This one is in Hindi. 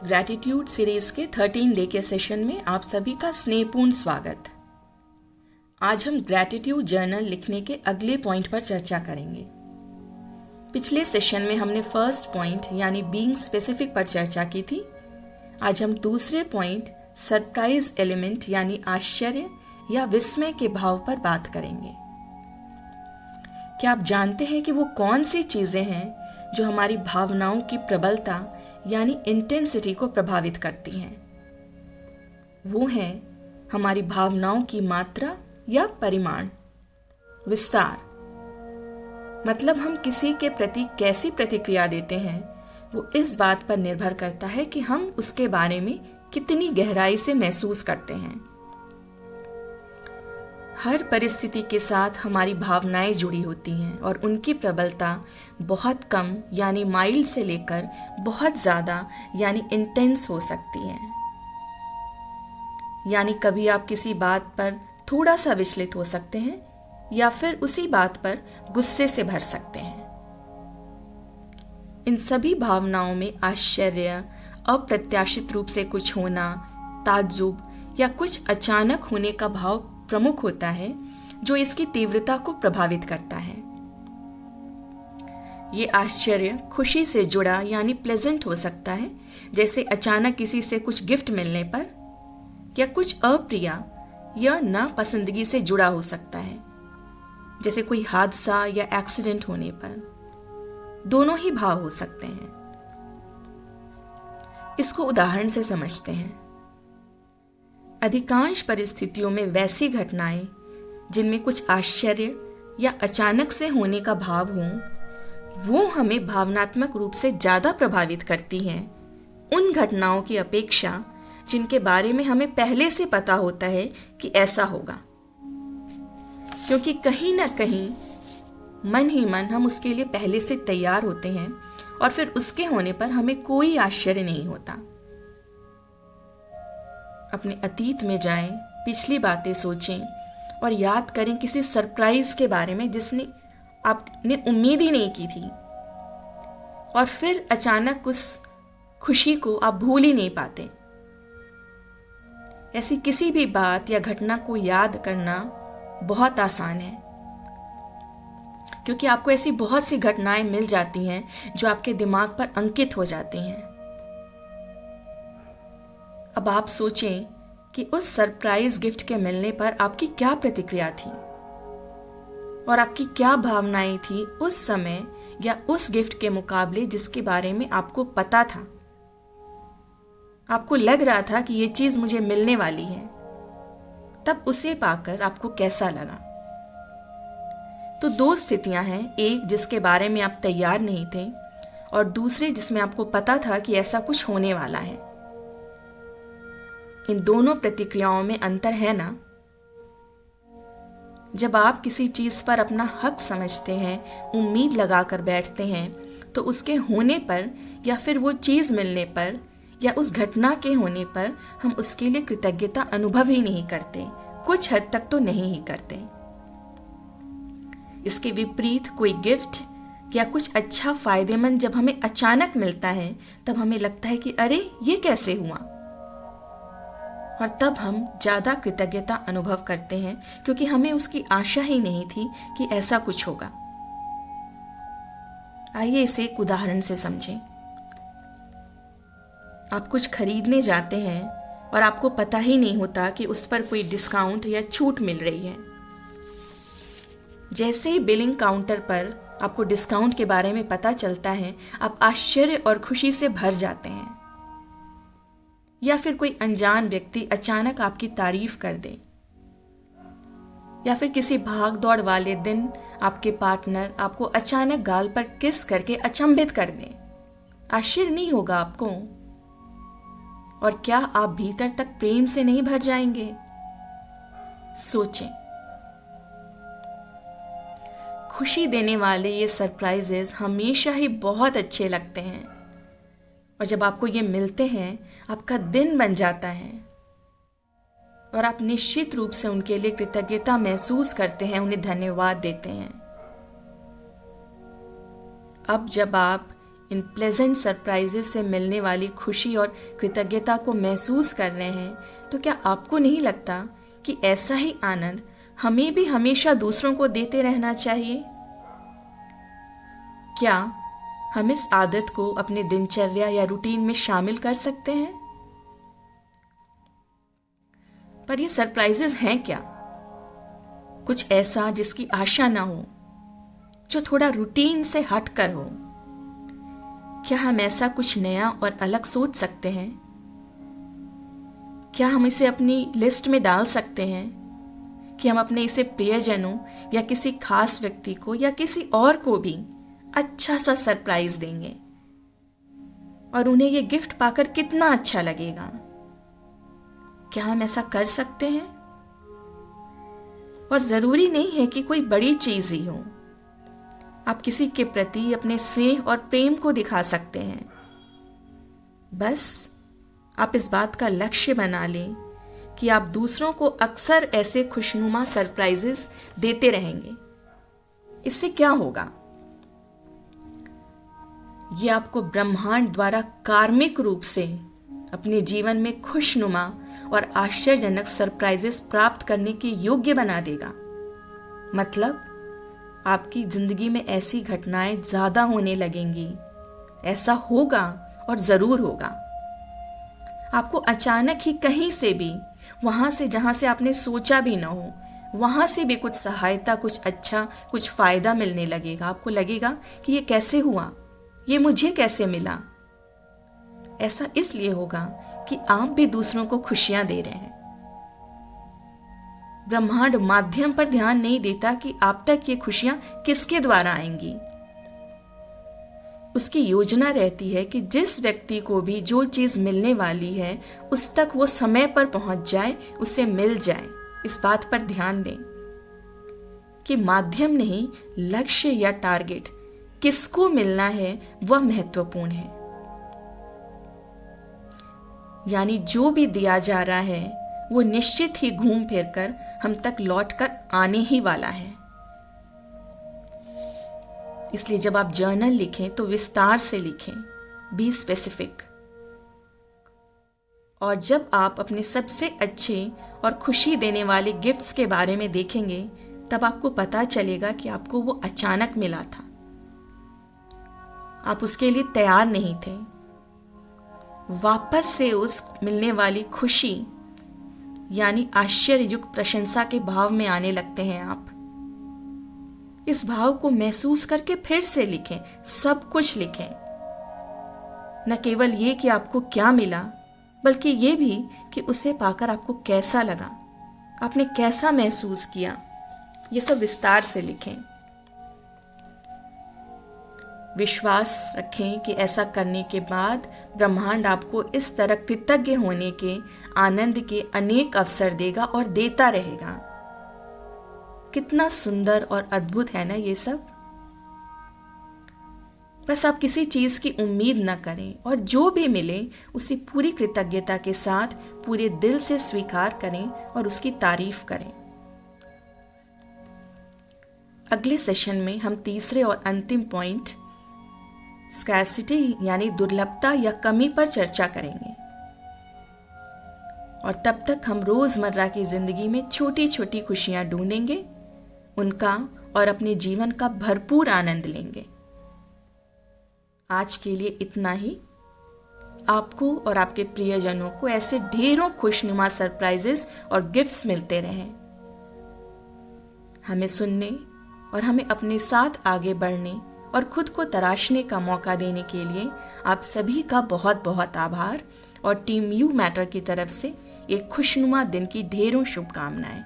ग्रैटिट्यूड सीरीज के 13 डे के सेशन में आप सभी का स्नेहपूर्ण स्वागत। आज हम ग्रैटिट्यूड जर्नल लिखने के अगले पॉइंट पर चर्चा करेंगे। पिछले सेशन में हमने फर्स्ट पॉइंट यानी बीइंग स्पेसिफिक पर चर्चा की थी। आज हम दूसरे पॉइंट सरप्राइज एलिमेंट यानी आश्चर्य या विस्मय के भाव पर बात करेंगे। क्या आप जानते हैं कि वो कौन सी चीजें हैं जो हमारी भावनाओं की प्रबलता यानी इंटेंसिटी को प्रभावित करती हैं? वो है हमारी भावनाओं की मात्रा या परिमाण, विस्तार। मतलब हम किसी के प्रति कैसी प्रतिक्रिया देते हैं वो इस बात पर निर्भर करता है कि हम उसके बारे में कितनी गहराई से महसूस करते हैं। हर परिस्थिति के साथ हमारी भावनाएं जुड़ी होती हैं और उनकी प्रबलता बहुत कम यानी माइल्ड से लेकर बहुत ज़्यादा यानी इंटेंस हो सकती है। यानी कभी आप किसी बात पर थोड़ा सा विचलित हो सकते हैं या फिर उसी बात पर गुस्से से भर सकते हैं। इन सभी भावनाओं में आश्चर्य, अप्रत्याशित रूप से कुछ होना, ताज्जुब या कुछ अचानक होने का भाव प्रमुख होता है जो इसकी तीव्रता को प्रभावित करता है। ये आश्चर्य खुशी से जुड़ा यानी प्लेजेंट हो सकता है, जैसे अचानक किसी से कुछ गिफ्ट मिलने पर, या कुछ अप्रिय या नापसंदगी से जुड़ा हो सकता है, जैसे कोई हादसा या एक्सीडेंट होने पर। दोनों ही भाव हो सकते हैं। इसको उदाहरण से समझते हैं। अधिकांश परिस्थितियों में वैसी घटनाएं जिनमें कुछ आश्चर्य या अचानक से होने का भाव हो, वो हमें भावनात्मक रूप से ज़्यादा प्रभावित करती हैं उन घटनाओं की अपेक्षा जिनके बारे में हमें पहले से पता होता है कि ऐसा होगा, क्योंकि कहीं ना कहीं मन ही मन हम उसके लिए पहले से तैयार होते हैं और फिर उसके होने पर हमें कोई आश्चर्य नहीं होता। अपने अतीत में जाएं, पिछली बातें सोचें और याद करें किसी सरप्राइज के बारे में जिसने आपने उम्मीद ही नहीं की थी, और फिर अचानक उस खुशी को आप भूल ही नहीं पाते। ऐसी किसी भी बात या घटना को याद करना बहुत आसान है, क्योंकि आपको ऐसी बहुत सी घटनाएं मिल जाती हैं जो आपके दिमाग पर अंकित हो जाती हैं। अब आप सोचें कि उस सरप्राइज गिफ्ट के मिलने पर आपकी क्या प्रतिक्रिया थी और आपकी क्या भावनाएं थी उस समय या उस गिफ्ट के मुकाबले जिसके बारे में आपको पता था। आपको लग रहा था कि ये चीज मुझे मिलने वाली है, तब उसे पाकर आपको कैसा लगा? तो दो स्थितियां हैं, एक जिसके बारे में आप तैयार नहीं थे और दूसरे जिसमें आपको पता था कि ऐसा कुछ होने वाला है। इन दोनों प्रतिक्रियाओं में अंतर है ना? जब आप किसी चीज पर अपना हक समझते हैं, उम्मीद लगाकर बैठते हैं, तो उसके होने पर या फिर वो चीज मिलने पर या उस घटना के होने पर हम उसके लिए कृतज्ञता अनुभव ही नहीं करते, कुछ हद तक तो नहीं ही करते। इसके विपरीत कोई गिफ्ट या कुछ अच्छा फायदेमंद जब हमें अचानक मिलता है, तब हमें लगता है कि अरे ये कैसे हुआ, और तब हम ज़्यादा कृतज्ञता अनुभव करते हैं क्योंकि हमें उसकी आशा ही नहीं थी कि ऐसा कुछ होगा। आइए इसे एक उदाहरण से समझें। आप कुछ खरीदने जाते हैं और आपको पता ही नहीं होता कि उस पर कोई डिस्काउंट या छूट मिल रही है। जैसे ही बिलिंग काउंटर पर आपको डिस्काउंट के बारे में पता चलता है, आप आश्चर्य और खुशी से भर जाते हैं। या फिर कोई अनजान व्यक्ति अचानक आपकी तारीफ कर दे, या फिर किसी भाग दौड़ वाले दिन आपके पार्टनर आपको अचानक गाल पर किस करके अचंभित कर दे। आश्चर्य नहीं होगा आपको? और क्या आप भीतर तक प्रेम से नहीं भर जाएंगे? सोचें। खुशी देने वाले ये सरप्राइजेस हमेशा ही बहुत अच्छे लगते हैं, और जब आपको ये मिलते हैं आपका दिन बन जाता है और आप निश्चित रूप से उनके लिए कृतज्ञता महसूस करते हैं, उन्हें धन्यवाद देते हैं। अब जब आप इन प्लेजेंट सरप्राइजेस से मिलने वाली खुशी और कृतज्ञता को महसूस कर रहे हैं, तो क्या आपको नहीं लगता कि ऐसा ही आनंद हमें भी हमेशा दूसरों को देते रहना चाहिए? क्या हम इस आदत को अपने दिनचर्या या रूटीन में शामिल कर सकते हैं? पर ये सरप्राइजेस हैं क्या? कुछ ऐसा जिसकी आशा ना हो, जो थोड़ा रूटीन से हट कर हो। क्या हम ऐसा कुछ नया और अलग सोच सकते हैं? क्या हम इसे अपनी लिस्ट में डाल सकते हैं कि हम अपने इसे प्रियजनों या किसी खास व्यक्ति को या किसी और को भी अच्छा सा सरप्राइज देंगे और उन्हें ये गिफ्ट पाकर कितना अच्छा लगेगा? क्या हम ऐसा कर सकते हैं? और जरूरी नहीं है कि कोई बड़ी चीज ही हो। आप किसी के प्रति अपने स्नेह और प्रेम को दिखा सकते हैं। बस आप इस बात का लक्ष्य बना लें कि आप दूसरों को अक्सर ऐसे खुशनुमा सरप्राइजेस देते रहेंगे। इससे क्या होगा? ये आपको ब्रह्मांड द्वारा कार्मिक रूप से अपने जीवन में खुशनुमा और आश्चर्यजनक सरप्राइजेस प्राप्त करने के योग्य बना देगा। मतलब आपकी जिंदगी में ऐसी घटनाएं ज्यादा होने लगेंगी। ऐसा होगा और जरूर होगा। आपको अचानक ही कहीं से भी, वहां से जहां से आपने सोचा भी ना हो, वहां से भी कुछ सहायता, कुछ अच्छा, कुछ फायदा मिलने लगेगा। आपको लगेगा कि ये कैसे हुआ, ये मुझे कैसे मिला। ऐसा इसलिए होगा कि आप भी दूसरों को खुशियां दे रहे हैं। ब्रह्मांड माध्यम पर ध्यान नहीं देता कि आप तक ये खुशियां किसके द्वारा आएंगी। उसकी योजना रहती है कि जिस व्यक्ति को भी जो चीज मिलने वाली है उस तक वो समय पर पहुंच जाए, उसे मिल जाए। इस बात पर ध्यान दें कि माध्यम नहीं, लक्ष्य या टारगेट किसको मिलना है वह महत्वपूर्ण है। यानी जो भी दिया जा रहा है वो निश्चित ही घूम फिर कर हम तक लौट कर आने ही वाला है। इसलिए जब आप जर्नल लिखें तो विस्तार से लिखें, बी स्पेसिफिक। और जब आप अपने सबसे अच्छे और खुशी देने वाले गिफ्ट्स के बारे में देखेंगे तब आपको पता चलेगा कि आपको वो अचानक मिला था। आप उसके लिए तैयार नहीं थे। वापस से उस मिलने वाली खुशी यानी आश्चर्ययुक्त प्रशंसा के भाव में आने लगते हैं आप। इस भाव को महसूस करके फिर से लिखें, सब कुछ लिखें। न केवल ये कि आपको क्या मिला, बल्कि ये भी कि उसे पाकर आपको कैसा लगा, आपने कैसा महसूस किया। ये सब विस्तार से लिखें। विश्वास रखें कि ऐसा करने के बाद ब्रह्मांड आपको इस तरह कृतज्ञ होने के आनंद के अनेक अवसर देगा और देता रहेगा। कितना सुंदर और अद्भुत है ना ये सब। बस आप किसी चीज की उम्मीद न करें और जो भी मिले उसे पूरी कृतज्ञता के साथ पूरे दिल से स्वीकार करें और उसकी तारीफ करें। अगले सेशन में हम तीसरे और अंतिम पॉइंट स्कैर्सिटी यानी दुर्लभता या कमी पर चर्चा करेंगे। और तब तक हम रोजमर्रा की जिंदगी में छोटी छोटी खुशियां ढूंढेंगे, उनका और अपने जीवन का भरपूर आनंद लेंगे। आज के लिए इतना ही। आपको और आपके प्रियजनों को ऐसे ढेरों खुशनुमा सरप्राइजेस और गिफ्ट्स मिलते रहें। हमें सुनने और हमें अपने साथ आगे बढ़ने और खुद को तराशने का मौका देने के लिए आप सभी का बहुत बहुत आभार और टीम यू मैटर की तरफ से एक खुशनुमा दिन की ढेरों शुभकामनाएं।